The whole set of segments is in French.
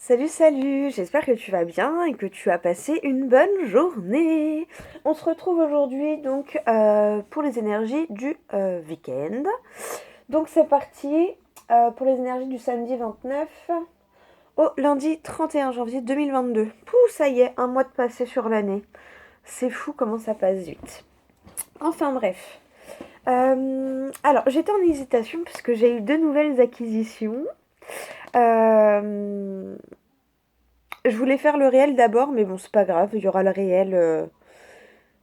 Salut, salut, j'espère que tu vas bien et que tu as passé une bonne journée. On se retrouve aujourd'hui donc pour les énergies du week-end. Donc c'est parti pour les énergies du samedi 29 au lundi 31 janvier 2022. Pouh, ça y est, un mois de passé sur l'année. C'est fou comment ça passe vite. Enfin bref. Alors j'étais en hésitation parce que j'ai eu deux nouvelles acquisitions. Euh, Je voulais faire le réel d'abord, mais bon, c'est pas grave, il y aura le réel.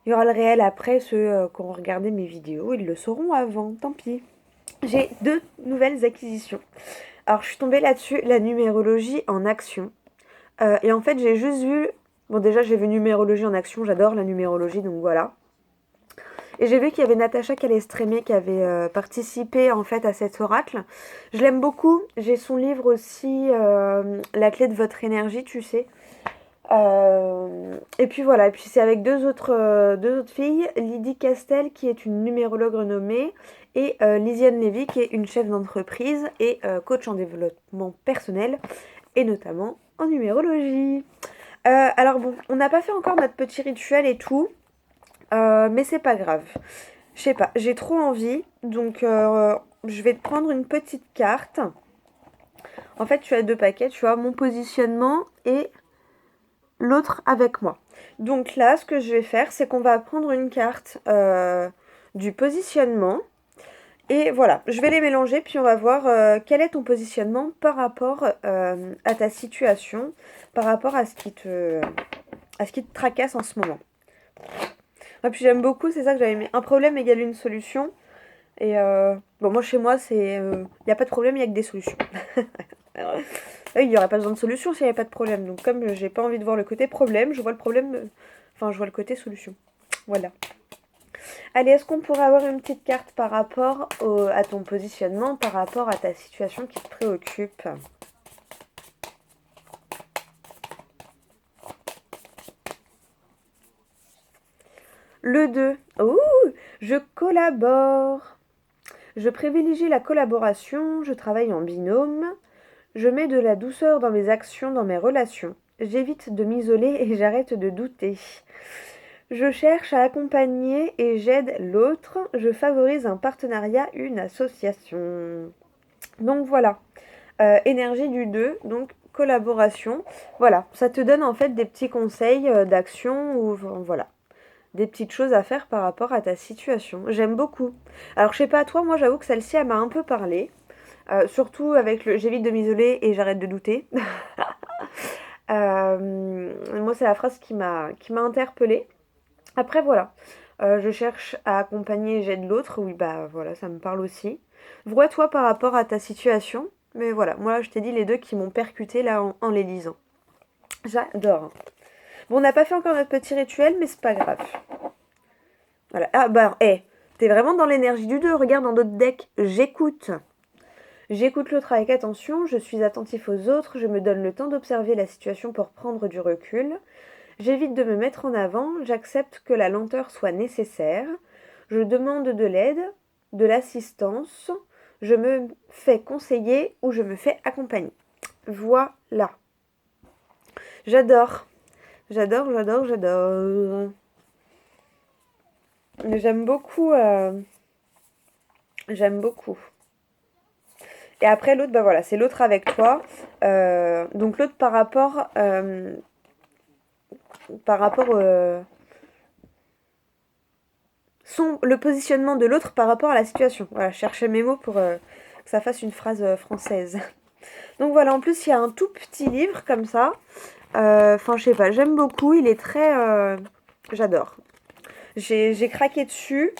Il y aura le réel après, ceux qui ont regardé mes vidéos, ils le sauront avant, tant pis. J'ai deux nouvelles acquisitions. Alors, je suis tombée là-dessus, la numérologie en action. Et en fait, j'ai juste vu. Bon, déjà, j'ai vu numérologie en action, j'adore la numérologie, donc voilà. Et j'ai vu qu'il y avait Natacha Calestrémé qui avait participé en fait à cet oracle. Je l'aime beaucoup. J'ai son livre aussi, La clé de votre énergie, tu sais. Et puis voilà, et puis c'est avec deux autres filles, Lydie Castel qui est une numérologue renommée et Lisiane Lévy qui est une chef d'entreprise et coach en développement personnel et notamment en numérologie. Alors bon, on n'a pas fait encore notre petit rituel et tout, mais c'est pas grave. Je sais pas, j'ai trop envie, donc je vais te prendre une petite carte. En fait, tu as deux paquets, tu vois, mon positionnement et l'autre avec moi. Donc là, ce que je vais faire, c'est qu'on va prendre une carte du positionnement. Et voilà, je vais les mélanger, puis on va voir quel est ton positionnement par rapport à ta situation, par rapport à ce qui te tracasse en ce moment. Et puis j'aime beaucoup, c'est ça que j'avais mis. Un problème égale une solution. Et bon, moi chez moi, c'est. Il n'y a pas de problème, il n'y a que des solutions. Il n'y aurait pas besoin de solution s'il n'y avait pas de problème. Donc comme j'ai pas envie de voir le côté problème, je vois le problème. Enfin, je vois le côté solution. Voilà. Allez, est-ce qu'on pourrait avoir une petite carte par rapport à ton positionnement, par rapport à ta situation qui te préoccupe? Le 2. Ouh, je collabore. Je privilégie la collaboration, je travaille en binôme, je mets de la douceur dans mes actions, dans mes relations. J'évite de m'isoler et j'arrête de douter. Je cherche à accompagner et j'aide l'autre. Je favorise un partenariat, une association. Donc voilà, énergie du 2, donc collaboration. Voilà, ça te donne en fait des petits conseils d'action ou voilà, des petites choses à faire par rapport à ta situation. J'aime beaucoup. Alors je sais pas, toi, moi j'avoue que celle-ci, elle m'a un peu parlé. Surtout avec le j'évite de m'isoler et j'arrête de douter. Moi, c'est la phrase qui m'a interpellée. Après, voilà. Je cherche à accompagner et j'aide l'autre. Oui, bah voilà, ça me parle aussi. Vois toi par rapport à ta situation. Mais voilà, moi, je t'ai dit les deux qui m'ont percuté là en les lisant. J'adore. Bon, on n'a pas fait encore notre petit rituel, mais c'est pas grave. Voilà. Ah bah, hé, t'es vraiment dans l'énergie du 2. Regarde dans d'autres decks. J'écoute. J'écoute l'autre avec attention, je suis attentif aux autres, je me donne le temps d'observer la situation pour prendre du recul. J'évite de me mettre en avant, j'accepte que la lenteur soit nécessaire. Je demande de l'aide, de l'assistance. Je me fais conseiller ou je me fais accompagner. Voilà. J'adore. J'adore, j'adore, j'adore. J'aime beaucoup. J'aime beaucoup. Et après l'autre, bah voilà, c'est l'autre avec toi. Donc l'autre par rapport le positionnement de l'autre par rapport à la situation. Voilà, chercher mes mots pour que ça fasse une phrase française. Donc voilà, en plus il y a un tout petit livre comme ça. Enfin, je sais pas, j'aime beaucoup. Il est très, j'adore. J'ai craqué dessus.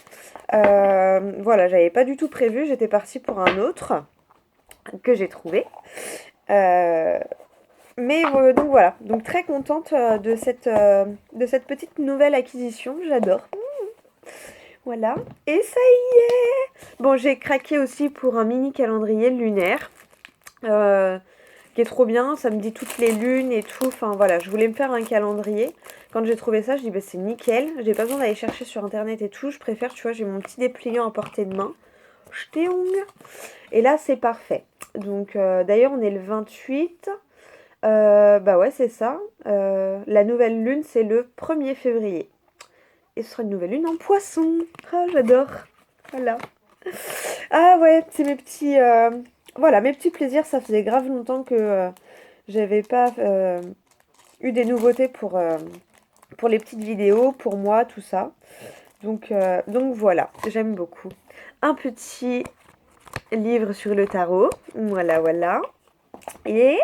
Voilà, j'avais pas du tout prévu. J'étais partie pour un autre que j'ai trouvé. Mais donc voilà, donc très contente de cette petite nouvelle acquisition, j'adore. Voilà, et ça y est. Bon, j'ai craqué aussi pour un mini calendrier lunaire, euh, qui est trop bien, ça me dit toutes les lunes et tout, enfin voilà, je voulais me faire un calendrier. Quand j'ai trouvé ça, je dis bah c'est nickel, j'ai pas besoin d'aller chercher sur internet et tout, je préfère, tu vois, j'ai mon petit dépliant à portée de main. Ch'téong. Et là, c'est parfait. Donc d'ailleurs, on est le 28. Bah ouais, c'est ça. La nouvelle lune, c'est le 1er février. Et ce sera une nouvelle lune en poisson. Ah, j'adore. Voilà. Ah ouais, c'est mes petits... voilà, mes petits plaisirs. Ça faisait grave longtemps que j'avais pas eu des nouveautés pour les petites vidéos, pour moi, tout ça. Donc voilà, j'aime beaucoup. Un petit livre sur le tarot. Voilà, voilà. Et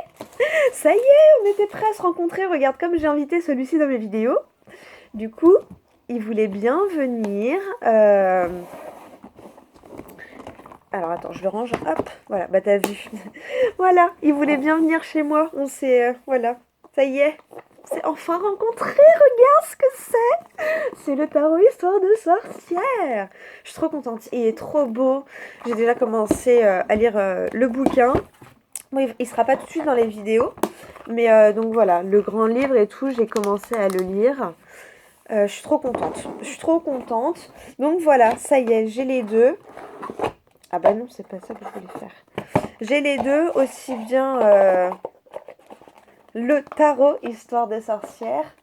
ça y est, on était prêts à se rencontrer. Regarde comme j'ai invité celui-ci dans mes vidéos. Du coup, il voulait bien venir. Alors attends, je le range. Hop, voilà, bah t'as vu. Voilà, il voulait bien venir chez moi. On s'est... voilà, ça y est. On s'est enfin rencontrés. Regarde ce que c'est. C'est le tarot Histoire de sorcière. Je suis trop contente. Il est trop beau. J'ai déjà commencé à lire le bouquin. Bon, il sera pas tout de suite dans les vidéos. Mais donc voilà, le grand livre et tout, j'ai commencé à le lire. Je suis trop contente. Je suis trop contente. Donc voilà, ça y est, j'ai les deux. Ah bah non, c'est pas ça que je voulais faire. J'ai les deux, aussi bien le tarot Histoire de sorcière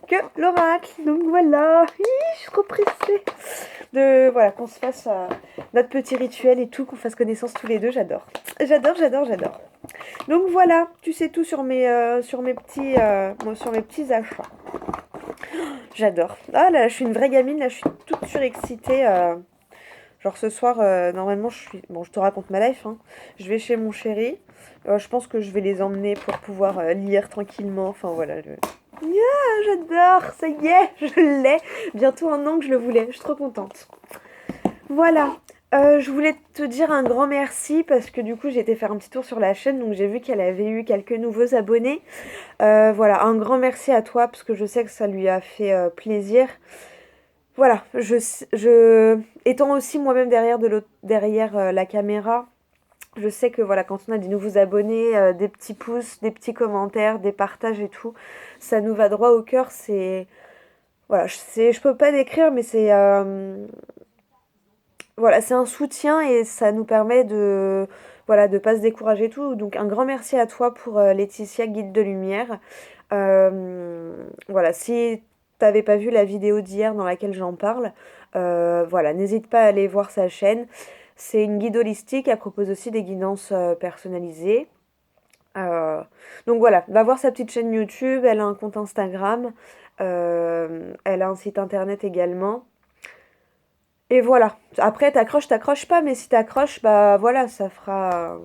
que l'oracle. Donc voilà, je suis trop pressée de voilà qu'on se fasse notre petit rituel et tout, qu'on fasse connaissance tous les deux. J'adore, j'adore, j'adore, j'adore. Donc voilà, tu sais tout sur mes petits achats. J'adore. Ah là, je suis une vraie gamine, là, je suis toute surexcitée. Genre ce soir, normalement, je te raconte ma life, hein. Je vais chez mon chéri. Je pense que je vais les emmener pour pouvoir lire tranquillement. Enfin voilà. J'adore, ça y est, je l'ai. Bientôt un an que je le voulais. Je suis trop contente. Voilà. Je voulais te dire un grand merci parce que du coup j'ai été faire un petit tour sur la chaîne, donc j'ai vu qu'elle avait eu quelques nouveaux abonnés. Voilà, un grand merci à toi parce que je sais que ça lui a fait plaisir. Voilà, étant aussi moi-même derrière la caméra, je sais que voilà, quand on a des nouveaux abonnés, des petits pouces, des petits commentaires, des partages et tout, ça nous va droit au cœur. C'est voilà, je peux pas décrire, mais c'est voilà, c'est un soutien et ça nous permet de voilà de pas se décourager et tout. Donc un grand merci à toi pour Laetitia Guide de Lumière. Voilà, si t'avais pas vu la vidéo d'hier dans laquelle j'en parle, voilà, n'hésite pas à aller voir sa chaîne. C'est une guide holistique, elle propose aussi des guidances personnalisées. Donc voilà, va voir sa petite chaîne YouTube, elle a un compte Instagram, elle a un site internet également. Et voilà, après t'accroches pas, mais si t'accroches, bah voilà, ça fera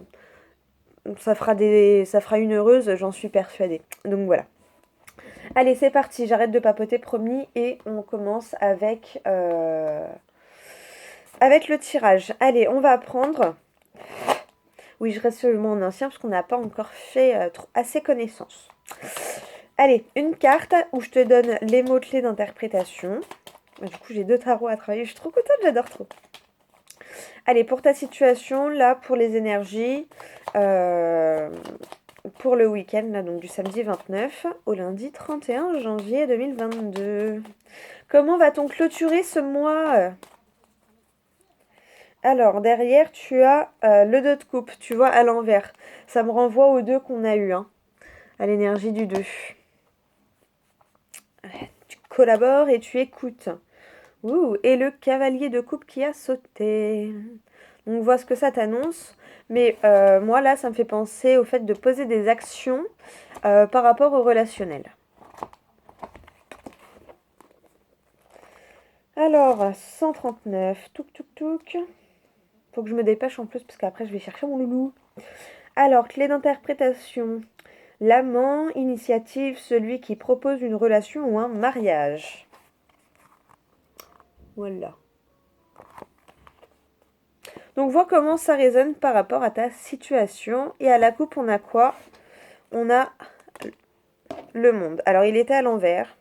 une heureuse, j'en suis persuadée. Donc voilà. Allez, c'est parti, j'arrête de papoter, promis, et on commence avec le tirage. Allez, on va prendre... Oui, je reste seulement en ancien parce qu'on n'a pas encore fait assez connaissance. Allez, une carte où je te donne les mots-clés d'interprétation. Du coup, j'ai deux tarots à travailler, je suis trop contente, j'adore trop. Allez, pour ta situation, là, pour les énergies, pour le week-end, là, donc du samedi 29 au lundi 31 janvier 2022. Comment va-t-on clôturer ce mois? Alors, derrière, tu as le 2 de coupe, tu vois, à l'envers. Ça me renvoie aux 2 qu'on a eu, hein, à l'énergie du 2. Tu collabores et tu écoutes. Ouh, et le cavalier de coupe qui a sauté. On voit ce que ça t'annonce. Mais moi, là, ça me fait penser au fait de poser des actions par rapport au relationnel. Alors, 139, touk touk touk. Faut que je me dépêche en plus, parce qu'après, je vais chercher mon loulou. Alors, clé d'interprétation. L'amant, initiative, celui qui propose une relation ou un mariage. Voilà. Donc, vois comment ça résonne par rapport à ta situation. Et à la coupe, on a quoi? On a le monde. Alors, il était à l'envers.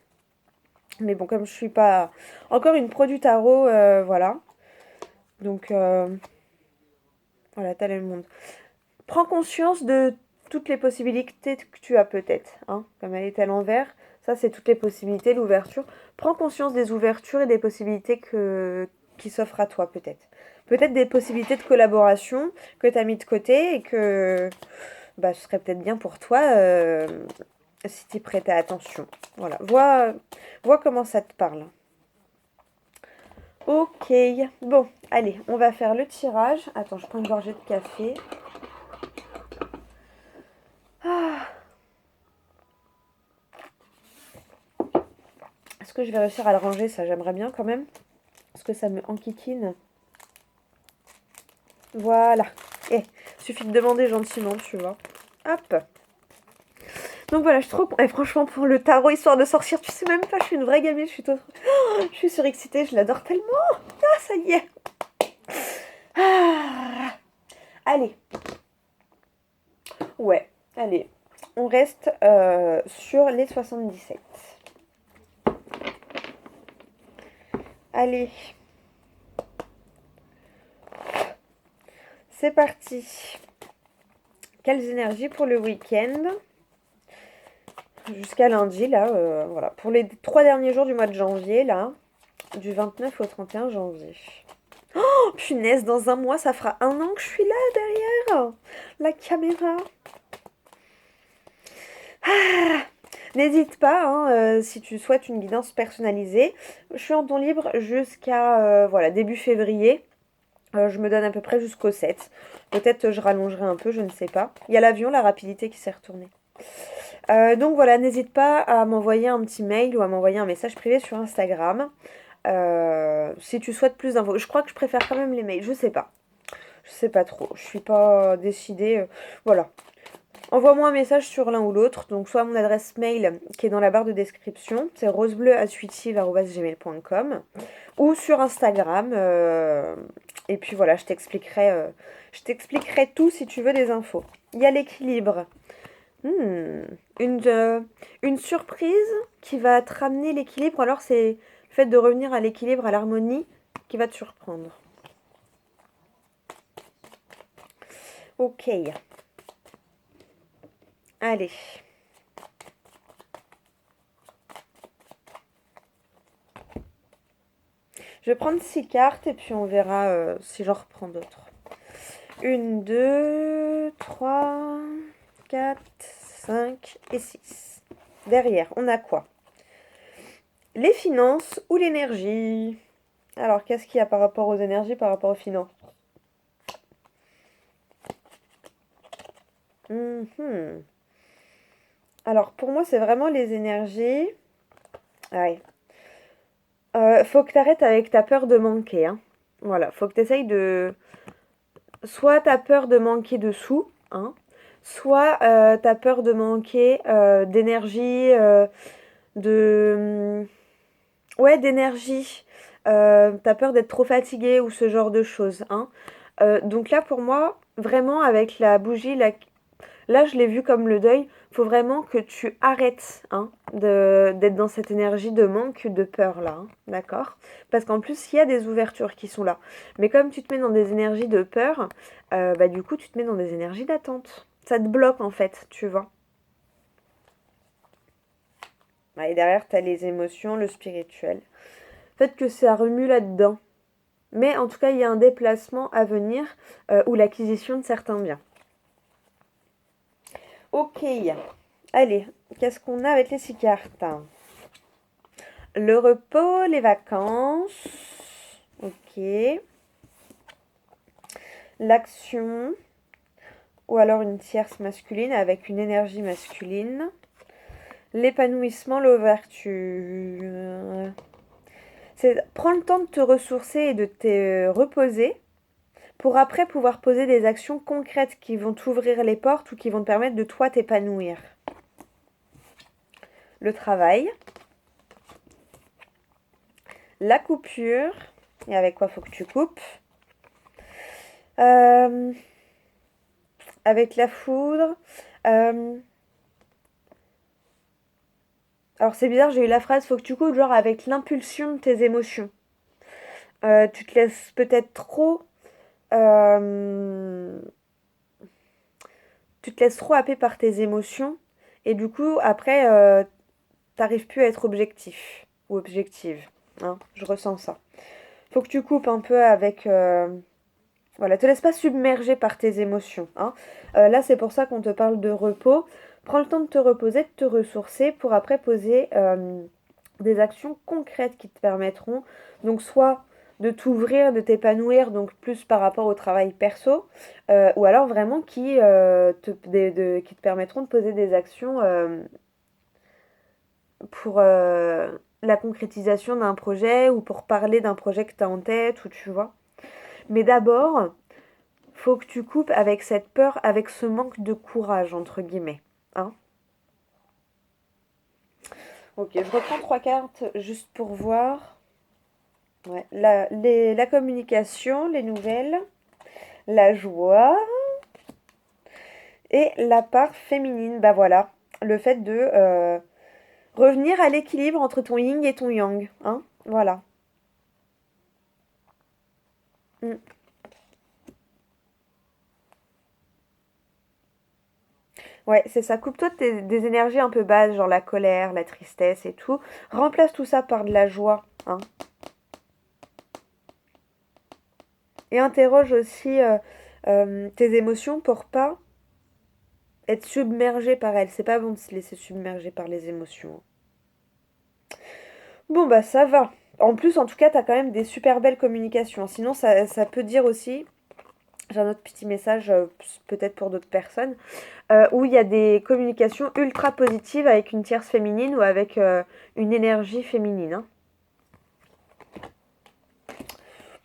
Mais bon, comme je suis pas encore une pro du tarot, voilà. Donc, voilà, t'as le monde. Prends conscience de toutes les possibilités que tu as peut-être. Hein, comme elle est à l'envers, ça, c'est toutes les possibilités, l'ouverture. Prends conscience des ouvertures et des possibilités qui s'offrent à toi, peut-être. Peut-être des possibilités de collaboration que tu as mis de côté et que bah, ce serait peut-être bien pour toi si tu prêtais attention. Voilà, vois comment ça te parle. Ok, bon, allez, on va faire le tirage. Attends, je prends une gorgée de café. Ah, est-ce que je vais réussir à le ranger? Ça, j'aimerais bien quand même. Parce que ça me enquiquine. Voilà. Eh, suffit de demander gentiment, tu vois. Hop. Donc voilà, je suis trop... Et franchement, pour le tarot, histoire de sortir, tu sais même pas, je suis une vraie gamine, je suis surexcitée, je l'adore tellement. Ah, ça y est. Ah. Allez. Ouais, allez. On reste sur les 77. Allez. C'est parti. Quelles énergies pour le week-end? Jusqu'à lundi, là, voilà. Pour les 3 derniers jours du mois de janvier, là, du 29 au 31 janvier. Oh, punaise, dans un mois, ça fera 1 an que je suis là, derrière la caméra. Ah, n'hésite pas, hein, si tu souhaites une guidance personnalisée. Je suis en temps libre jusqu'à voilà, début février. Je me donne à peu près jusqu'au 7. Peut-être je rallongerai un peu, je ne sais pas. Il y a l'avion, la rapidité qui s'est retournée. Donc voilà, n'hésite pas à m'envoyer un petit mail ou à m'envoyer un message privé sur Instagram. Si tu souhaites plus d'infos. Je crois que je préfère quand même les mails, je sais pas. Je sais pas trop, je suis pas décidée. Voilà. Envoie-moi un message sur l'un ou l'autre. Donc soit mon adresse mail qui est dans la barre de description, c'est rosebleuintuitive@gmail.com, ou sur Instagram. Et puis voilà, je t'expliquerai tout si tu veux des infos. Il y a l'équilibre. Hmm, une surprise qui va te ramener l'équilibre. Alors c'est le fait de revenir à l'équilibre, à l'harmonie, qui va te surprendre. Ok. Allez. Je vais prendre 6 cartes et puis on verra si j'en reprends d'autres. 1, 2, 3, 4, 5 et 6. Derrière, on a quoi? Les finances ou l'énergie? Alors, qu'est-ce qu'il y a par rapport aux énergies, par rapport aux finances? Mhm. Alors, pour moi, c'est vraiment les énergies. Ouais. Faut que tu arrêtes avec ta peur de manquer, hein. Voilà, faut que tu essayes de... Soit tu as peur de manquer de sous, hein, soit tu as peur de manquer d'énergie, de... Ouais, d'énergie. Tu as peur d'être trop fatigué ou ce genre de choses, hein. Donc là, pour moi, vraiment, avec la bougie, là, je l'ai vu comme le deuil. Faut vraiment que tu arrêtes, hein, d'être dans cette énergie de manque, de peur là, hein, d'accord? Parce qu'en plus, il y a des ouvertures qui sont là. Mais comme tu te mets dans des énergies de peur, bah du coup, tu te mets dans des énergies d'attente. Ça te bloque en fait, tu vois. Ouais, et derrière, tu as les émotions, le spirituel. Peut-être que ça remue là-dedans. Mais en tout cas, il y a un déplacement à venir ou l'acquisition de certains biens. Ok. Allez, qu'est-ce qu'on a avec les 6 cartes? Le repos, les vacances. Ok. L'action. Ou alors une tierce masculine avec une énergie masculine. L'épanouissement, l'ouverture. Prends le temps de te ressourcer et de te reposer pour après pouvoir poser des actions concrètes qui vont t'ouvrir les portes ou qui vont te permettre de toi t'épanouir. Le travail. La coupure. Et avec quoi faut que tu coupes. Avec la foudre. Alors c'est bizarre, j'ai eu la phrase faut que tu coupes, genre avec l'impulsion de tes émotions. Tu te laisses peut-être trop. euh, Tu te laisses trop happer par tes émotions. Et du coup, après, t'arrives plus à être objectif ou objective. Hein, je ressens ça. Faut que tu coupes un peu avec Voilà, te laisse pas submerger par tes émotions, hein. Là, c'est pour ça qu'on te parle de repos. Prends le temps de te reposer, de te ressourcer pour après poser des actions concrètes qui te permettront, donc soit de t'ouvrir, de t'épanouir, donc plus par rapport au travail perso, ou alors vraiment qui te permettront de poser des actions pour la concrétisation d'un projet ou pour parler d'un projet que tu as en tête, ou tu vois. Mais d'abord, faut que tu coupes avec cette peur, avec ce manque de courage, entre guillemets. Hein. Ok, je reprends trois cartes juste pour voir. Ouais, la communication, les nouvelles, la joie et la part féminine. Bah voilà, le fait de revenir à l'équilibre entre ton yin et ton yang. Hein, voilà. Mm. Ouais, c'est ça. Coupe-toi des énergies un peu basses, genre la colère, la tristesse et tout. Remplace tout ça par de la joie. Hein. Et interroge aussi tes émotions pour pas être submergé par elles. C'est pas bon de se laisser submerger par les émotions. Bon, bah ça va. En plus, en tout cas, t'as quand même des super belles communications. Sinon, ça peut dire aussi, j'ai un autre petit message, peut-être pour d'autres personnes, où il y a des communications ultra positives avec une tierce féminine ou avec une énergie féminine. Hein.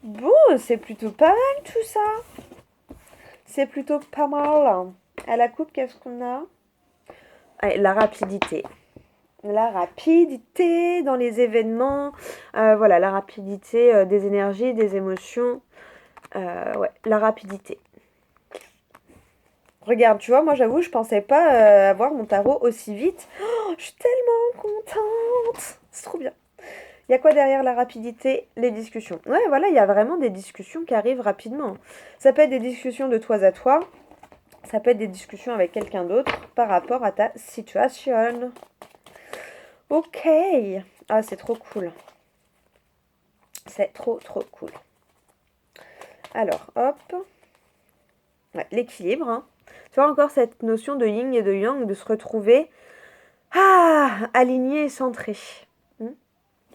Bon, c'est plutôt pas mal tout ça. C'est plutôt pas mal. À la coupe, qu'est-ce qu'on a? Allez, la rapidité. La rapidité dans les événements. Voilà, la rapidité des énergies, des émotions. Ouais, la rapidité. Regarde, tu vois, moi j'avoue, je pensais pas avoir mon tarot aussi vite. Oh, je suis tellement contente. C'est trop bien. Il y a quoi derrière la rapidité? Les discussions. Ouais, voilà, il y a vraiment des discussions qui arrivent rapidement. Ça peut être des discussions de toi à toi. Ça peut être des discussions avec quelqu'un d'autre par rapport à ta situation. Ok. Ah, c'est trop cool. C'est trop, trop cool. Alors, hop. Ouais, l'équilibre. Hein. Tu vois encore cette notion de yin et de yang, de se retrouver aligné et centré. Hmm. De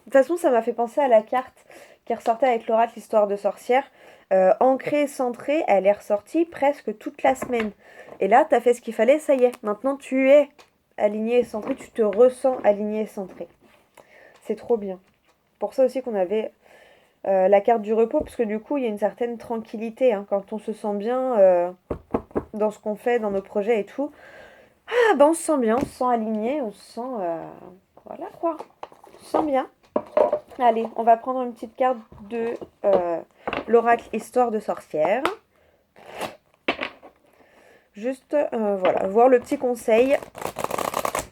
toute façon, ça m'a fait penser à la carte qui ressortait avec l'oracle Histoire de sorcière. Ancrée, centrée, elle est ressortie presque toute la semaine. Et là, tu as fait ce qu'il fallait, ça y est. Maintenant, tu es aligné et centré, tu te ressens aligné et centré. C'est trop bien. Pour ça aussi qu'on avait la carte du repos, parce que du coup, il y a une certaine tranquillité. Hein, quand on se sent bien dans ce qu'on fait, dans nos projets et tout. Ah, ben on se sent bien, on se sent aligné, on se sent... voilà quoi. On se sent bien. Allez, on va prendre une petite carte de l'oracle Histoire de sorcière. Juste, voilà, voir le petit conseil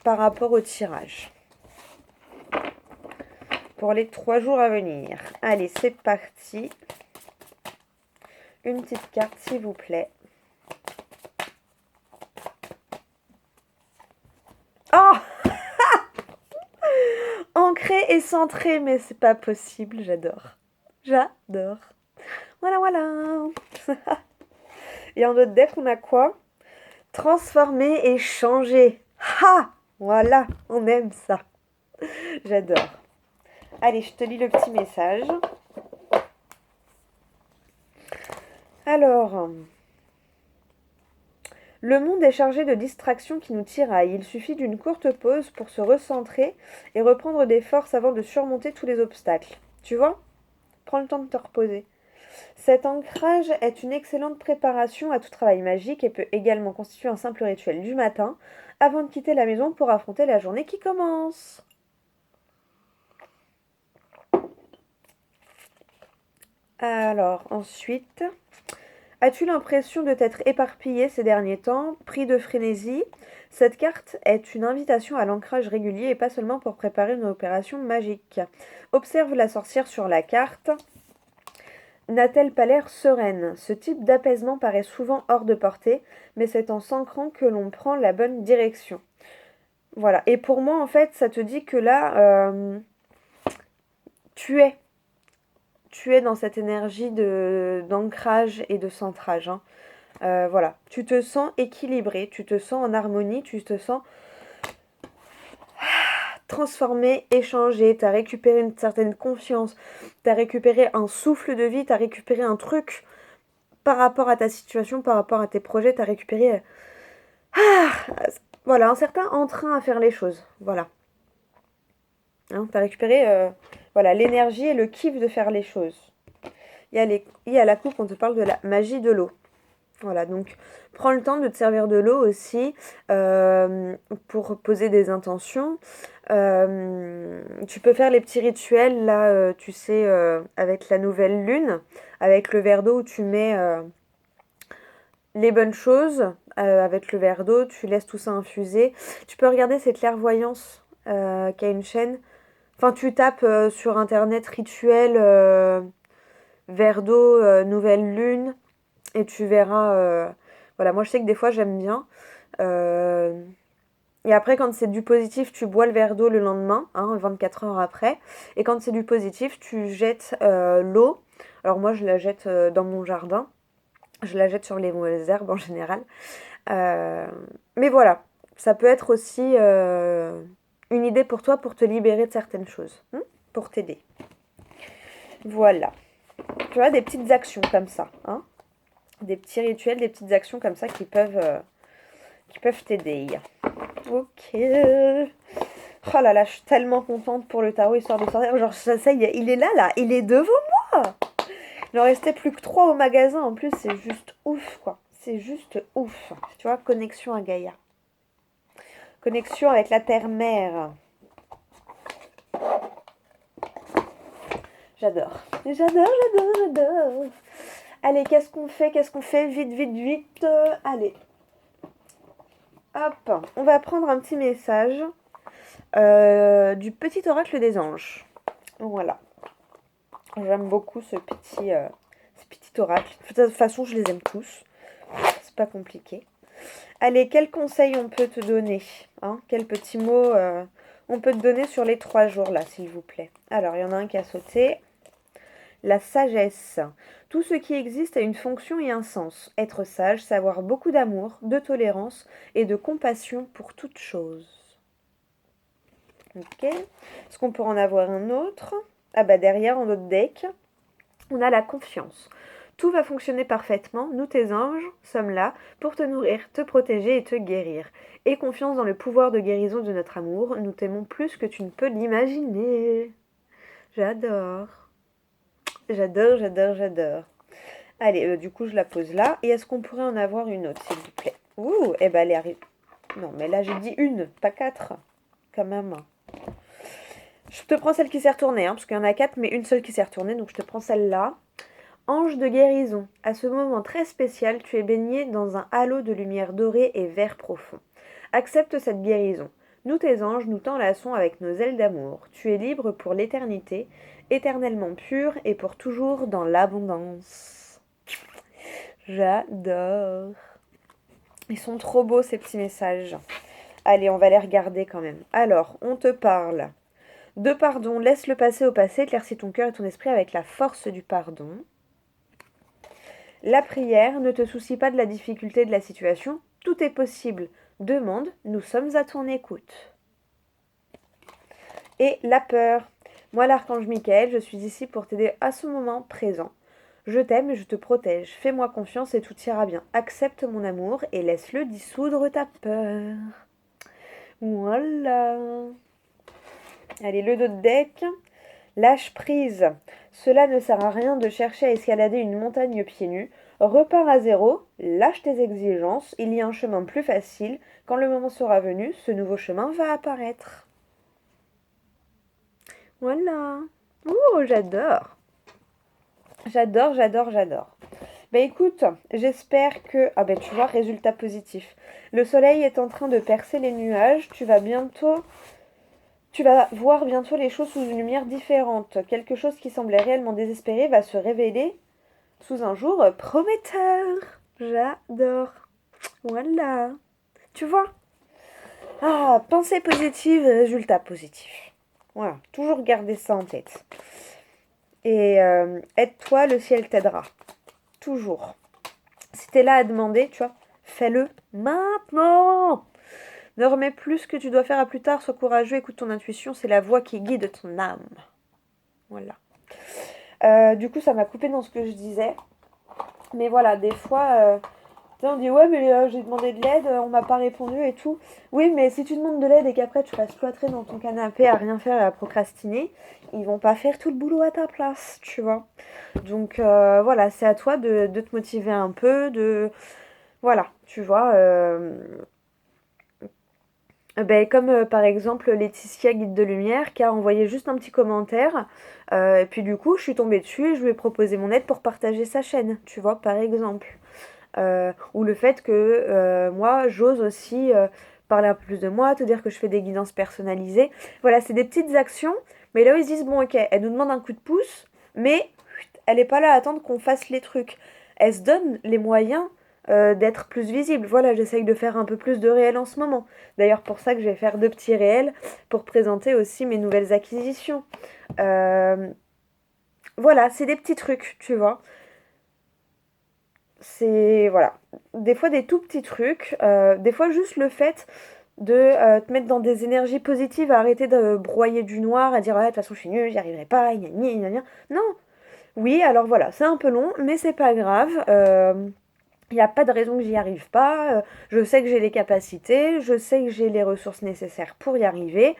par rapport au tirage. Pour les 3 jours à venir. Allez, c'est parti. Une petite carte, s'il vous plaît. Oh Ancré et centré, mais c'est pas possible, j'adore. J'adore. Voilà, voilà. Et en notre deck, on a quoi? Transformer et changer. Ha! Voilà, on aime ça. J'adore. Allez, je te lis le petit message. Alors, le monde est chargé de distractions qui nous tiraillent. Il suffit d'une courte pause pour se recentrer et reprendre des forces avant de surmonter tous les obstacles. Tu vois? Prends le temps de te reposer. Cet ancrage est une excellente préparation à tout travail magique et peut également constituer un simple rituel du matin avant de quitter la maison pour affronter la journée qui commence. Alors, ensuite, as-tu l'impression de t'être éparpillé ces derniers temps, pris de frénésie? Cette carte est une invitation à l'ancrage régulier et pas seulement pour préparer une opération magique. Observe la sorcière sur la carte. N'a-t-elle pas l'air sereine? Ce type d'apaisement paraît souvent hors de portée, mais c'est en s'ancrant que l'on prend la bonne direction. Voilà. Et pour moi, en fait, ça te dit que là, tu es. tu es dans cette énergie d'ancrage et de centrage, hein. Voilà, tu te sens équilibré, tu te sens en harmonie, tu te sens transformé, échangé, tu as récupéré une certaine confiance, tu as récupéré un souffle de vie, tu as récupéré un truc par rapport à ta situation, par rapport à tes projets, tu as récupéré voilà, un certain entrain à faire les choses. Voilà. Hein, tu as récupéré voilà, l'énergie et le kiff de faire les choses. Il y a la coupe, on te parle de la magie de l'eau. Voilà, donc prends le temps de te servir de l'eau aussi pour poser des intentions. Tu peux faire les petits rituels, là, tu sais, avec la nouvelle lune, avec le verre d'eau où tu mets les bonnes choses. Avec le verre d'eau, tu laisses tout ça infuser. Tu peux regarder, c'est Clairvoyance qui a une chaîne. Enfin, tu tapes sur internet rituel verre d'eau, nouvelle lune. Et tu verras. Voilà, moi je sais que des fois j'aime bien. Euh, et après, quand c'est du positif, tu bois le verre d'eau le lendemain, hein, 24 heures après. Et quand c'est du positif, tu jettes l'eau. Alors moi je la jette dans mon jardin. Je la jette sur les mauvaises herbes en général. Euh, mais voilà, ça peut être aussi une idée pour toi pour te libérer de certaines choses, hein, pour t'aider. Voilà. Tu vois, des petites actions comme ça, hein. Des petits rituels, des petites actions comme ça qui peuvent t'aider. Ok. Oh là là, je suis tellement contente pour le tarot histoire de sortir. Genre, ça y est, il est là, il est devant moi. Il en restait plus que 3 au magasin. En plus, c'est juste ouf, quoi. C'est juste ouf. Tu vois, connexion à Gaïa. Connexion avec la terre-mère. J'adore. J'adore. Allez, qu'est-ce qu'on fait? Vite. Allez. Hop, on va prendre un petit message du petit oracle des anges. Voilà. J'aime beaucoup ce petit oracle. De toute façon, je les aime tous. C'est pas compliqué. Allez, quel conseil on peut te donner, hein? Quel petit mot on peut te donner sur les 3 jours là, s'il vous plaît? Alors, il y en a un qui a sauté. La sagesse. Tout ce qui existe a une fonction et un sens. Être sage, savoir beaucoup d'amour, de tolérance et de compassion pour toute chose. Ok. Est-ce qu'on peut en avoir un autre? Ah bah derrière, en notre deck, on a la confiance. Tout va fonctionner parfaitement. Nous, tes anges, sommes là pour te nourrir, te protéger et te guérir. Aie confiance dans le pouvoir de guérison de notre amour. Nous t'aimons plus que tu ne peux l'imaginer. J'adore. J'adore. Allez, du coup, je la pose là. Et est-ce qu'on pourrait en avoir une autre, s'il vous plaît? Ouh, eh ben, elle arrive. Non, mais là, j'ai dit une, pas 4. Quand même. Je te prends celle qui s'est retournée, hein, parce qu'il y en a 4, mais une seule qui s'est retournée. Donc, je te prends celle-là. Ange de guérison. À ce moment très spécial, tu es baigné dans un halo de lumière dorée et vert profond. Accepte cette guérison. Nous, tes anges, nous t'enlaçons avec nos ailes d'amour. Tu es libre pour l'éternité, éternellement pur et pour toujours dans l'abondance. J'adore. Ils sont trop beaux ces petits messages. Allez, on va les regarder quand même. Alors, on te parle de pardon. Laisse le passé au passé. Éclaircis ton cœur et ton esprit avec la force du pardon. La prière, ne te soucie pas de la difficulté de la situation. Tout est possible. Demande, nous sommes à ton écoute. Et la peur. Moi, l'archange Michael, je suis ici pour t'aider à ce moment présent. Je t'aime et je te protège. Fais-moi confiance et tout ira bien. Accepte mon amour et laisse-le dissoudre ta peur. Voilà. Allez, le dos de deck. Lâche prise. Cela ne sert à rien de chercher à escalader une montagne pieds nus. Repars à zéro, lâche tes exigences. Il y a un chemin plus facile. Quand le moment sera venu, ce nouveau chemin va apparaître. Voilà. Oh, j'adore. J'adore. Bah écoute, j'espère que... Ah bah tu vois, résultat positif. Le soleil est en train de percer les nuages. Tu vas voir bientôt les choses sous une lumière différente. Quelque chose qui semblait réellement désespéré va se révéler sous un jour prometteur. J'adore. Voilà. Tu vois? Ah, pensée positive, résultat positif. Voilà, toujours garder ça en tête. Et aide-toi, le ciel t'aidera. Toujours. Si t'es là à demander, tu vois, fais-le maintenant. Ne remets plus ce que tu dois faire à plus tard, sois courageux, écoute ton intuition, c'est la voix qui guide ton âme. Voilà. Du coup, ça m'a coupé dans ce que je disais. Mais voilà, des fois, tu sais, on dit ouais, mais j'ai demandé de l'aide, on m'a pas répondu et tout. Oui, mais si tu demandes de l'aide et qu'après tu restes cloîtré dans ton canapé à rien faire et à procrastiner, ils vont pas faire tout le boulot à ta place, tu vois. Donc voilà, c'est à toi de te motiver un peu, de... Voilà, tu vois. Ben, comme par exemple Laetitia Guide de Lumière qui a envoyé juste un petit commentaire. Et puis du coup, je suis tombée dessus et je lui ai proposé mon aide pour partager sa chaîne, tu vois, par exemple. Ou le fait que moi, j'ose aussi parler un peu plus de moi, te dire que je fais des guidances personnalisées. Voilà, c'est des petites actions, mais là où ils se disent, bon ok, elle nous demande un coup de pouce, mais elle n'est pas là à attendre qu'on fasse les trucs. Elle se donne les moyens d'être plus visible. Voilà, j'essaye de faire un peu plus de réels en ce moment. D'ailleurs, pour ça que je vais faire 2 petits réels pour présenter aussi mes nouvelles acquisitions. Euh, voilà, c'est des petits trucs, tu vois. C'est, voilà, des fois des tout petits trucs, des fois juste le fait de te mettre dans des énergies positives, à arrêter de broyer du noir, à dire ouais, de toute façon je suis nulle, j'y arriverai pas, gna gna gna gna. Non, oui, alors voilà, c'est un peu long, mais c'est pas grave. Il n'y a pas de raison que j'y arrive pas. Je sais que j'ai les capacités, je sais que j'ai les ressources nécessaires pour y arriver.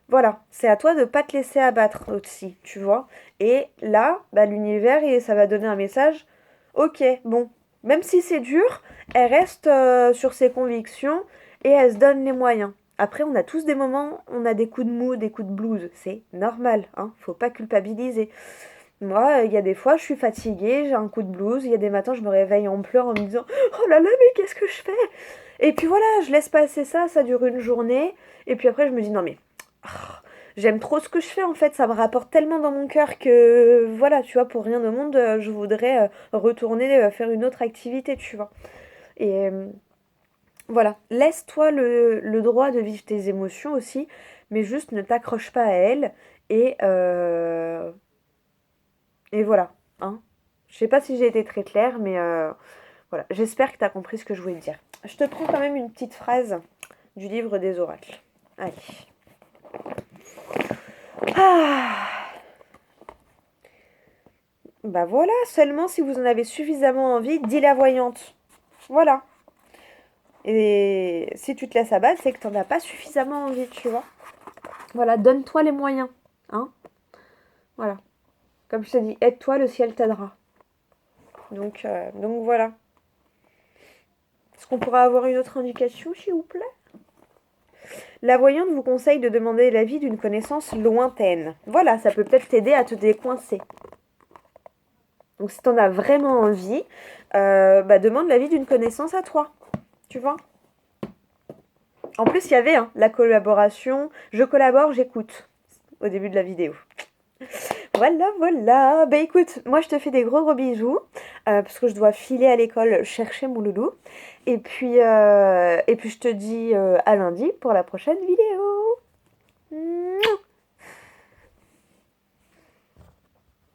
Voilà, c'est à toi de pas te laisser abattre aussi, tu vois. Et là, bah, l'univers, ça va donner un message. Ok, bon, même si c'est dur, elle reste sur ses convictions et elle se donne les moyens. Après, on a tous des moments, on a des coups de mou, des coups de blues. C'est normal, hein, faut pas culpabiliser. Moi, il y a des fois, je suis fatiguée, j'ai un coup de blues. Il y a des matins, je me réveille en pleurs en me disant oh là là, mais qu'est-ce que je fais? Et puis voilà, je laisse passer ça, ça dure une journée. Et puis après, je me dis non, mais j'aime trop ce que je fais en fait, ça me rapporte tellement dans mon cœur que voilà, tu vois, pour rien au monde, je voudrais retourner faire une autre activité, tu vois. Et voilà, laisse-toi le droit de vivre tes émotions aussi, mais juste ne t'accroche pas à elles et voilà, hein. Je sais pas si j'ai été très claire, mais voilà, j'espère que tu as compris ce que je voulais te dire. Je te prends quand même une petite phrase du livre des oracles. Allez. Ah, bah voilà, seulement si vous en avez suffisamment envie, dis la voyante. Voilà. Et si tu te laisses abattre, c'est que t'en as pas suffisamment envie, tu vois. Voilà, donne-toi les moyens. Hein. Voilà. Comme je te dis, aide-toi, le ciel t'aidera. Donc voilà. Est-ce qu'on pourra avoir une autre indication, s'il vous plaît? La voyante vous conseille de demander l'avis d'une connaissance lointaine. Voilà, ça peut peut-être t'aider à te décoincer. Donc si t'en as vraiment envie, bah, demande l'avis d'une connaissance à toi. Tu vois. En plus, il y avait la collaboration. Je collabore, j'écoute. Au début de la vidéo. Voilà, voilà. Bah écoute, moi je te fais des gros gros bisous. Parce que je dois filer à l'école chercher mon loulou. Et puis je te dis à lundi pour la prochaine vidéo.